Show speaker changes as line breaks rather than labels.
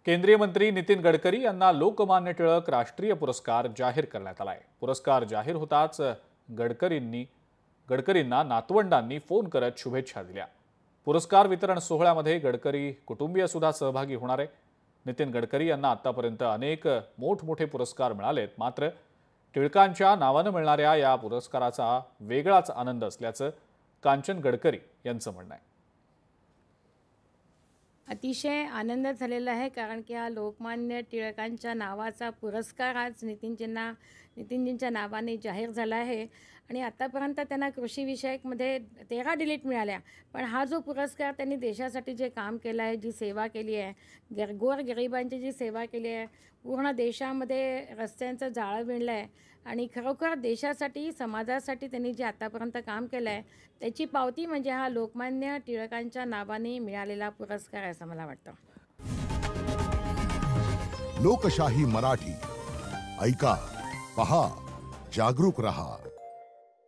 केंद्रीय मंत्री नितीन गडकरी यांना लोकमान्य टिळक राष्ट्रीय पुरस्कार जाहीर करण्यात आलाय। पुरस्कार जाहीर होताच गडकरींना नातवंडांनी फोन करत शुभेच्छा दिल्या। पुरस्कार वितरण सोहळ्यामध्ये गडकरी कुटुंबीय सुद्धा सहभागी होणार आहे। नितीन गडकरी यांना आतापर्यंत अनेक मोठमोठे पुरस्कार मिळालेत, मात्र टिळकांच्या नावाने मिळणाऱ्या या पुरस्काराचा वेगळाच आनंद असल्याचं कांचन गडकरी यांचं म्हणणं आहे।
अतिशय आनंद झालेला आहे, कारण की हा लोकमान्य टिळकांच्या नावाचा पुरस्कार आज नितीनजींच्या नावाने जाहीर झाला आहे। आणि आतापर्यंत त्यांना कृषीविषयकमध्ये 13 डिलीट मिळाल्या, पण हा जो पुरस्कार त्यांनी देशासाठी जे काम केलं आहे, जी सेवा केली आहे, गोरगरिबांची जी सेवा केली आहे, पूर्ण देशामध्ये रस्त्यांचं जाळं विणलं आहे आणि खरोखर देशासाठी समाजासाठी त्यांनी जे आतापर्यंत काम केलं आहे त्याची पावती म्हणजे हा लोकमान्य टिळकांच्या नावाने मिळालेला पुरस्कार आहे असं मला वाटतं।
लोकशाही मराठी ऐका, पहा, जागरूक रहा।